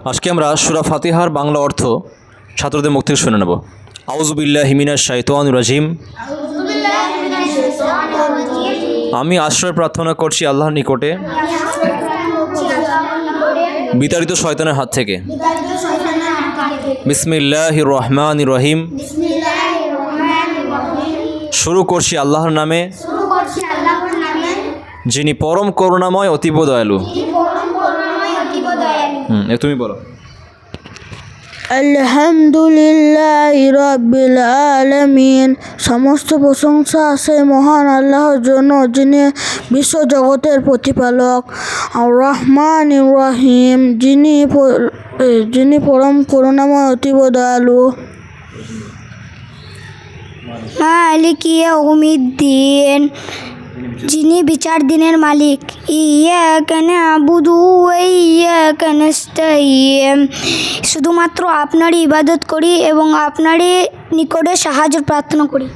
আজকে আমরা সূরা ফাতিহার বাংলা অর্থ ছাত্রদের মুখ থেকে শুনে নেব। আউযু বিল্লাহি মিনাশ শাইতানির রাজিম। আমি আশ্রয় প্রার্থনা করছি আল্লাহর নিকটে বিতাড়িত শয়তানের হাত থেকে। বিসমিল্লাহির রহমানির রহিম। শুরু করছি আল্লাহর নামে যিনি পরম করুণাময় অতীব দয়ালু। তুমি বলো। আলহামদুলিল্লাহি রাব্বিল আলামিন। সমস্ত প্রশংসা আছে মহান আল্লাহর জন্য, যিনি বিশ্বজগতের প্রতিপালক। আর রহমানির রহিম, যিনি পরম করুণাময় অতীব দয়ালু। মালিকি ইয়াউমিদ্দিন, যিনি বিচার দিনের মালিক। ইয়াকা না'বুদু ওয়া ইয়াকা নাস্তাঈন, শুধুমাত্র আপনারই ইবাদত করি এবং আপনারই নিকটে সাহায্য প্রার্থনা করি।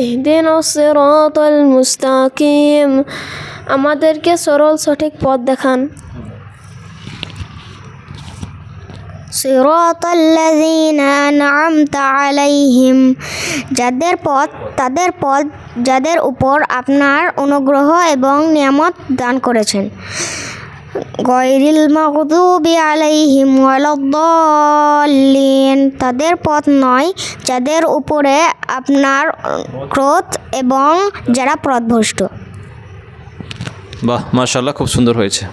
ইহদিনাস সিরাতাল মুস্তাকিম, আমাদেরকে সরল সঠিক পথ দেখান। সিরাতাল্লাযীনা আন'আমতা আলাইহিম, যাদের উপর আপনার অনুগ্রহ এবং নিয়ামত দান করেছেন। গায়রিল মাগদুবি আলাইহিম ওয়ালাদ-দাল্লিন, তাদের পথ নয় যাদের উপরে আপনার ক্রোধ এবং যারা পথভ্রষ্ট। বাহ, মাশাআল্লাহ, খুব সুন্দর হয়েছে।